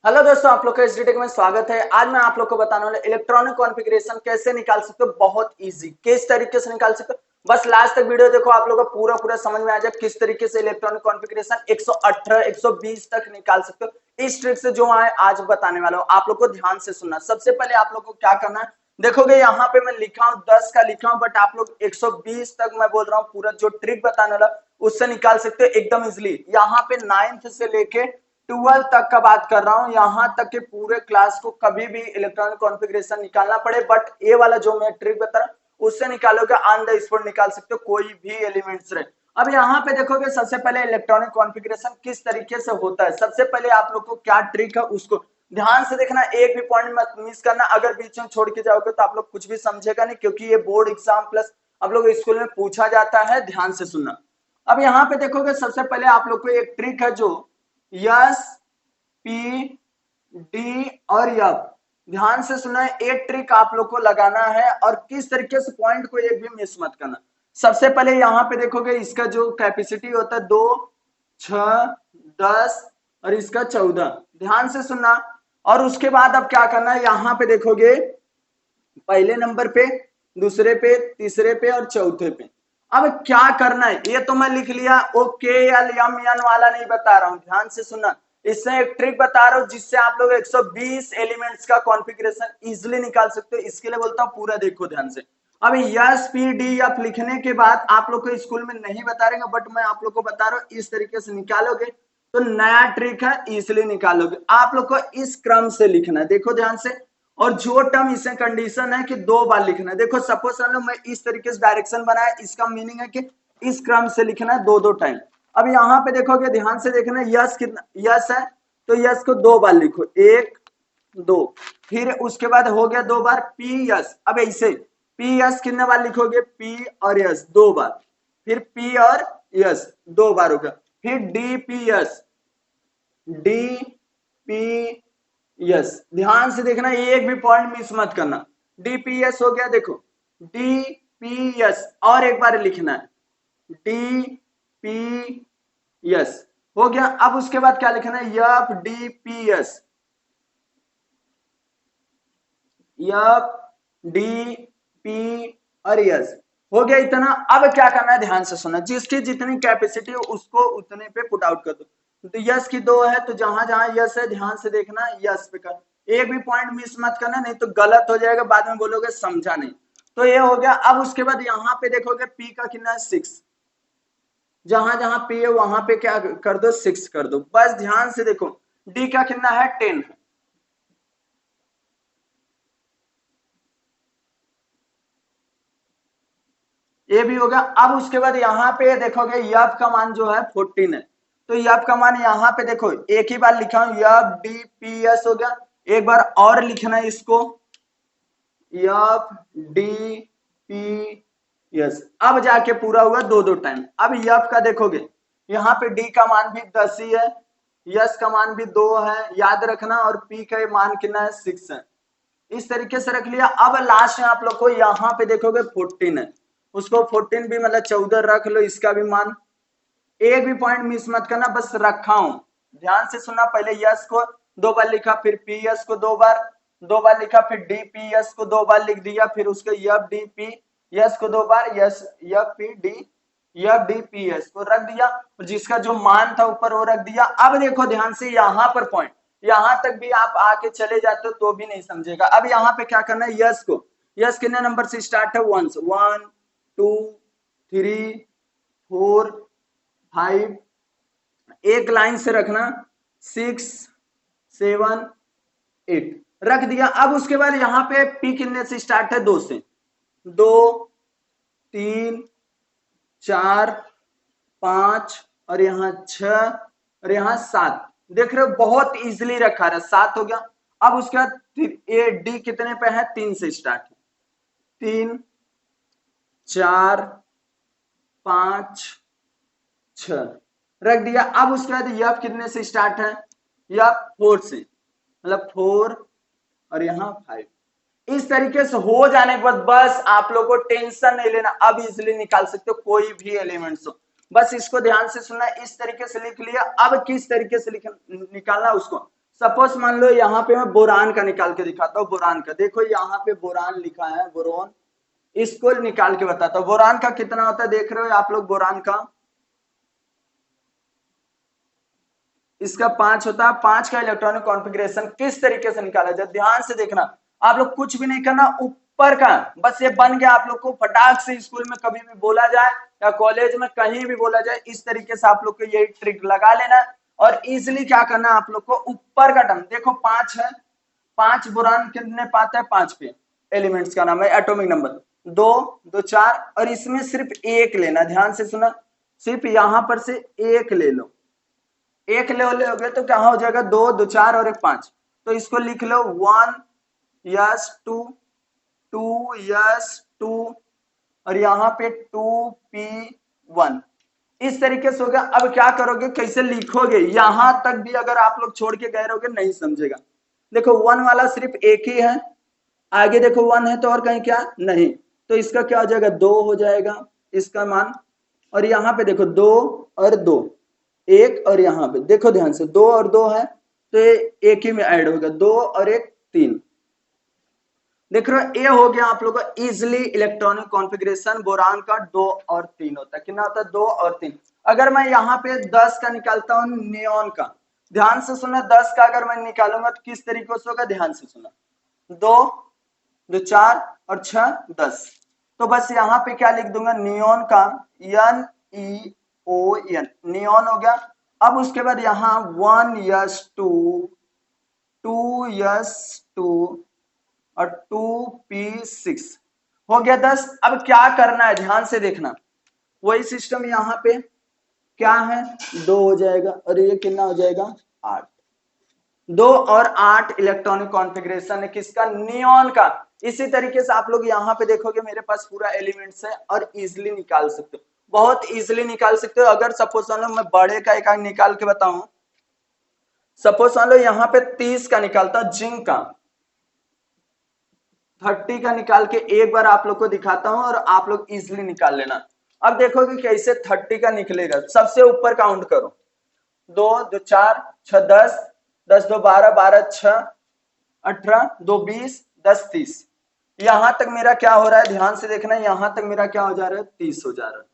Hello दोस्तों, आप लोग का एसडी टेक में स्वागत है। आज मैं आप लोग को बताने वाला इलेक्ट्रॉनिक कॉन्फ़िगरेशन कैसे निकाल सकते हो, बहुत इजी किस तरीके से निकाल सकते हो। बस लास्ट तक वीडियो देखो, आप लोग को पूरा पूरा समझ में आ जाए किस तरीके से इलेक्ट्रॉनिक कॉन्फ़िगरेशन 118 120 तक निकाल सकते हो। इस ट्रिक से जो है आज बताने वाला हूं, आप लोग को ध्यान से सुनना। सबसे पहले आप लोग को क्या करना है, देखोगे यहाँ पे मैं लिखा हूं 10 का लिखा हूं, बट आप लोग 120 तक मैं बोल रहा हूँ। पूरा जो ट्रिक बताने वाला उससे निकाल सकते हो एकदम इजिली। यहाँ पे 9th से लेके 12 तक का बात कर रहा हूं, यहां तक के पूरे क्लास को कभी भी इलेक्ट्रॉनिक कॉन्फ़िगरेशन निकालना पड़े, बट ये वाला जो मैं ट्रिक बता रहा हूं उससे निकालोगे, ऑन द स्पॉट निकाल सकते हो कोई भी एलिमेंट्स रहे। अब यहाँ पे देखोगे सबसे पहले इलेक्ट्रॉनिक कॉन्फ़िगरेशन किस तरीके से होता है। सबसे पहले आप लोग को क्या ट्रिक है उसको ध्यान से देखना, एक भी पॉइंट मत मिस करना। अगर बीच में छोड़ के जाओगे तो आप लोग कुछ भी समझेगा नहीं, क्योंकि ये बोर्ड एग्जाम प्लस आप लोग स्कूल में पूछा जाता है। ध्यान से सुनना। अब यहाँ पे देखोगे सबसे पहले आप लोग को एक ट्रिक है जो यस पी डी और यफ, ध्यान से सुना है। एक ट्रिक आप लोग को लगाना है और किस तरीके से पॉइंट को एक भी मिस मत करना। सबसे पहले यहाँ पे देखोगे इसका जो कैपेसिटी होता है 2, 6, 10 और इसका 14, ध्यान से सुनना। और उसके बाद अब क्या करना है, यहाँ पे देखोगे पहले नंबर पे, दूसरे पे, तीसरे पे और चौथे पे। अब क्या करना है ये तो मैं लिख लिया, ओके एल एम एन वाला नहीं बता रहा हूं, ध्यान से सुनना। इससे एक ट्रिक बता रहा हूं जिससे आप लोग 120 एलिमेंट्स का कॉन्फ़िगरेशन इजीली निकाल सकते हो। इसके लिए बोलता हूं पूरा देखो ध्यान से। अब यस पी डी एफ लिखने के बाद आप लोग को स्कूल में नहीं बता रहेंगे, बट मैं आप लोग को बता रहा हूं, इस तरीके से निकालोगे तो नया ट्रिक है, इजीली निकालोगे। आप लोग को इस क्रम से लिखना है, देखो ध्यान से। और जो टर्म इसमें कंडीशन है कि 2 बार लिखना है। देखो सपोज मैं इस तरीके से डायरेक्शन बनाया, इसका मीनिंग है कि इस क्रम से लिखना है 2 टाइम। अब यहाँ पे देखोगे ध्यान से देखना, यस कितना यस है तो यस को 2 बार लिखो, 1 2। फिर उसके बाद हो गया 2 बार पी यस। अब ऐसे पी यस कितने बार लिखोगे, पी और यस 2 बार, फिर पी और यस 2 बार हो गया। फिर D P yes, D P yes, ध्यान से देखना, एक भी पॉइंट मिस मत करना। डीपीएस हो गया, देखो डीपीएस और एक बार लिखना है, डीपीएस हो गया। अब उसके बाद क्या लिखना है, यप डीपीएस, यप डीपी और यस हो गया इतना। अब क्या करना है, ध्यान से सुनना, जिसकी जितनी कैपेसिटी हो उसको उतने पे पुट आउट कर दो। तो यस की 2 है तो जहां जहां यस है ध्यान से देखना, यस पे कर, एक भी पॉइंट मिस मत करना, नहीं तो गलत हो जाएगा, बाद में बोलोगे समझा नहीं। तो ये हो गया। अब उसके बाद यहाँ पे देखोगे पी का कितना है 6, जहां जहां पी है वहां पे क्या कर दो, 6 कर दो, बस ध्यान से देखो। डी का कितना है 10, ये भी होगा। अब उसके बाद यहाँ पे देखोगे यब का मान जो है 14 है, तो यब का मान यहाँ पे देखो एक ही बार लिखा हूं, यब डी पी एस हो गया। एक बार और लिखना है इसको, यब डी पी एस। अब जाके पूरा हुआ 2 टाइम। अब यब का देखोगे यहाँ पे डी का मान भी 10 ही है, यस का मान भी 2 है, याद रखना, और पी का मान कितना है 6 है। इस तरीके से रख लिया। अब लास्ट में आप लोग को यहाँ पे देखोगे 14 है, उसको 14 भी मतलब 14 रख लो, इसका भी मान, एक भी पॉइंट मिस मत करना, बस रखा हूं। ध्यान से सुनना, पहले यस को 2 बार लिखा, फिर पी एस को 2 बार लिखा, फिर डी पी एस को 2 बार लिख दिया, फिर उसके यफ डी पी एस को 2 बार, S F P D F D P S को रख दिया, और जिसका जो मान था ऊपर वो रख दिया। अब देखो ध्यान से, यहाँ पर पॉइंट, यहां तक भी आप आके चले जाते हो तो भी नहीं समझेगा। अब यहाँ पे क्या करना है, यस को, यस कितने नंबर से स्टार्ट है, 1 1 2 3 4 5, एक लाइन से रखना, 6 7 8 रख दिया। अब उसके बाद यहाँ पे पी कितने से स्टार्ट है, 2 से, 2 3 4 5 और यहाँ 6 और यहाँ 7, देख रहे हो बहुत इजीली रखा है, 7 हो गया। अब उसके बाद ए डी कितने पे है, 3 से स्टार्ट है, 3 4 5 6 रख दिया। अब उसके बाद यफ कितने से स्टार्ट है, यफ 4 से, मतलब 4 और यहाँ 5। इस तरीके से हो जाने के बाद बस आप लोग को टेंशन नहीं लेना, अब इजिली निकाल सकते हो कोई भी एलिमेंट्स हो। बस इसको ध्यान से सुनना, इस तरीके से लिख लिया। अब किस तरीके से निकालना उसको, सपोज मान लो यहाँ पे मैं बोरान का निकाल के दिखाता हूँ। बोरान का देखो यहाँ पे बोरान लिखा है, बोरोन, इसको निकाल के बताता हूँ। बोरान का कितना होता है देख रहे हो आप लोग, बोरान का इसका 5 होता है। 5 का इलेक्ट्रॉनिक कॉन्फ़िगरेशन किस तरीके से निकाला जाए, ध्यान से देखना। आप लोग कुछ भी नहीं करना, ऊपर का बस ये बन गया। आप लोग को फटाक से स्कूल में कभी भी बोला जाए या कॉलेज में कहीं भी बोला जाए, इस तरीके से आप लोग को यही ट्रिक लगा लेना और इजिली क्या करना आप लोग को, ऊपर का टर्म देखो 5 है। 5 बोरान कितने पाते हैं, 5 पे एलिमेंट्स का नाम है, एटॉमिक नंबर 2 2 4, और इसमें सिर्फ एक लेना, ध्यान से सुना, सिर्फ यहां पर से एक ले लो। एक ले लोगे तो क्या हो जाएगा, 2 2 4 और 1 5। तो इसको लिख लो 1 यस 2 2 यस 2 और यहाँ पे 2p1, इस तरीके से हो गया। अब क्या करोगे, कैसे लिखोगे, यहां तक भी अगर आप लोग छोड़ के गए रहोगे नहीं समझेगा। देखो 1 वाला सिर्फ एक ही है, आगे देखो 1 है तो और कहीं क्या नहीं, तो इसका क्या हो जाएगा, 2 हो जाएगा इसका मान। और यहाँ पे देखो 2 और 2 एक, और यहाँ पे देखो ध्यान से 2 और 2 है तो ये एक ही में ऐड होगा, 2 और 1 3। देख रहे हो, ये हो गया आप लोगों का इजिली इलेक्ट्रॉनिक कॉन्फ़िगरेशन। बोरान का 2 और 3 होता है, कितना होता है, 2 और 3। अगर मैं यहाँ पे 10 का निकालता हूँ, नियॉन का, ध्यान से सुना, 10 का अगर मैं निकालूंगा तो किस तरीके से होगा, ध्यान से सुना, 2 2 4 और 6 10। तो बस यहाँ पे क्या लिख दूंगा, नियॉन का NEON, नियॉन हो गया। अब उसके बाद यहाँ 1 यस 2 2 यस 2 और 2p6 हो गया 10। अब क्या करना है, ध्यान से देखना, वही सिस्टम यहाँ पे क्या है, 2 हो जाएगा और ये कितना हो जाएगा, 8। 2 और 8 इलेक्ट्रॉनिक कॉन्फ़िगरेशन है किसका, नियॉन का। इसी तरीके से आप लोग यहाँ पे देखोगे मेरे पास पूरा एलिमेंट्स है और इजिली निकाल सकते हो, बहुत इजिली निकाल सकते हो। अगर सपोज मान लो मैं बड़े का एक निकाल के बताऊं, सपोज मान लो यहाँ पे 30 का निकालता, जिंक का 30 का निकाल के एक बार आप लोग को दिखाता हूं और आप लोग इजिली निकाल लेना। अब देखोगे कैसे 30 का निकलेगा, सबसे ऊपर काउंट करो, 2 2 4 6 10 10 2 12 12 6 18 2 20 10 30। यहां तक मेरा क्या हो रहा है, ध्यान से देखना, यहां तक मेरा क्या हो जा रहा है, 30 हो जा रहा है।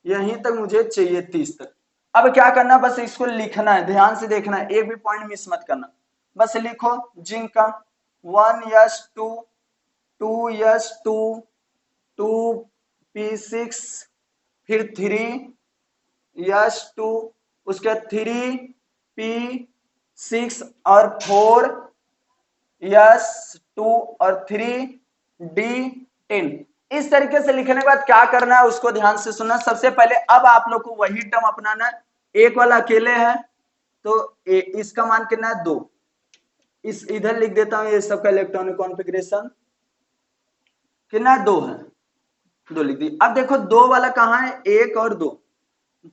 यहीं तक मुझे चाहिए 30 तक। अब क्या करना, बस इसको लिखना है, ध्यान से देखना है, एक भी पॉइंट मिस मत करना। बस लिखो जिंक का 1 यस 2 2 यस 2 2p6, फिर 3 यस 2, उसके 3p6 और 4 यस 2 और 3d10। इस तरीके से लिखने के बाद क्या करना है उसको ध्यान से सुनना। सबसे पहले अब आप लोग को वही टर्म अपनाना है, एक वाला अकेले है तो इसका मान कितना है, 2। इस इधर लिख देता हूं, ये सबका इलेक्ट्रॉनिक कॉन्फ़िगरेशन कितना है, 2 है, 2 लिख दी। अब देखो 2 वाला कहां है, 1 और 2,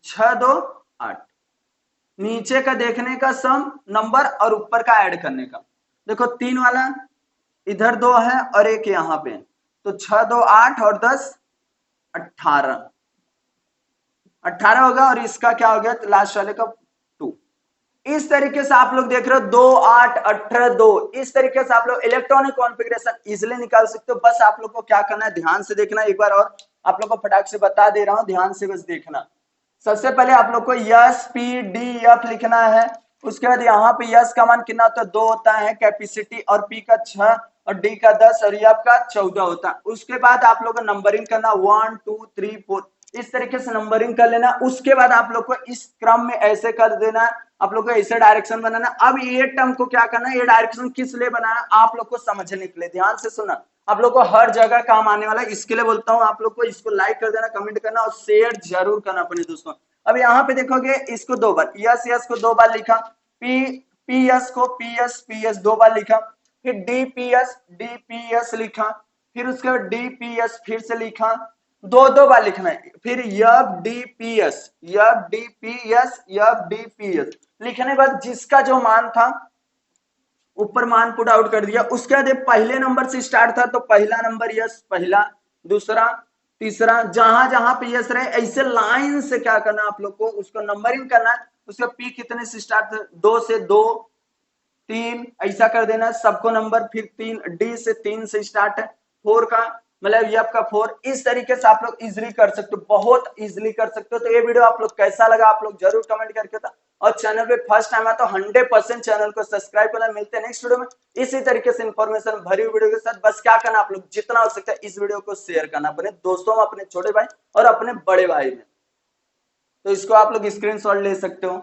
6 2 8। नीचे का देखने का सम नंबर और ऊपर का ऐड करने का। देखो 3 वाला इधर 2 है और एक यहाँ पे, तो 6 2 8 और 10 18 18 होगा, और इसका क्या हो गया लास्ट वाले का 2। इस तरीके से आप लोग देख रहे हो 2 8 18 2, इस तरीके से आप लोग इलेक्ट्रॉनिक कॉन्फ़िगरेशन इजिली निकाल सकते हो। बस आप लोग को क्या करना है, ध्यान से देखना, एक बार और आप लोग को फटाक से बता दे रहा हूं, ध्यान से बस देखना। सबसे पहले आप लोग को यस पी डी एफ लिखना है। उसके बाद यहाँ पे यस का मान कितना होता है, 2 होता है कैपेसिटी, और पी का 6 और डी का 10 और एफ का 14 होता है। उसके बाद आप लोग को नंबरिंग करना 1 2 3 4, इस तरीके से नंबरिंग कर लेना। उसके बाद आप लोग को इस क्रम में ऐसे कर देना, आप लोग को ऐसे डायरेक्शन बनाना। अब ये टर्म को क्या करना है, ये डायरेक्शन किस लिए बनाना, आप लोग को समझने के लिए, ध्यान से सुना, आप लोग को हर जगह काम आने वाला है। इसके लिए बोलता हूं आप लोग को इसको लाइक कर देना, कमेंट करना और शेयर जरूर करना अपने दोस्तों। अब यहाँ पे देखोगे इसको 2 बार, यस यस को 2 बार लिखा, पी एस को पी एस 2 बार लिखा, फिर डी पी एस लिखा, फिर उसके बाद डी पी एस फिर से लिखा, 2 बार लिखना है, फिर यब डी पी एस लिखने के बाद जिसका जो मान था ऊपर मान पुट आउट कर दिया। उसके बाद पहले नंबर से स्टार्ट था तो पहला नंबर यस, पहला, दूसरा, तीसरा, जहां जहां पे यस रहे ऐसे लाइन से क्या करना आप लोग को उसको नंबरिंग करना है। उसका पी कितने से स्टार्ट था, 2 से 2 3 ऐसा कर देना सबको नंबर, फिर 3 डी से 3 से स्टार्ट है, 4 का मतलब ये आपका 4। इस तरीके से आप लोग इजीली कर सकते हो, बहुत इजीली कर सकते हो। तो ये वीडियो आप लोग कैसा लगा आप लोग जरूर कमेंट करके बता, और चैनल पे फर्स्ट टाइम है तो 100% चैनल को सब्सक्राइब करना। मिलते हैं नेक्स्ट वीडियो में इसी तरीके से इंफॉर्मेशन भरी हुई वीडियो के साथ। बस क्या करना आप लोग जितना हो सकता है इस वीडियो को शेयर करना अपने दोस्तों में, अपने छोटे भाई और अपने बड़े भाई में। तो इसको आप लोग स्क्रीनशॉट ले सकते हो।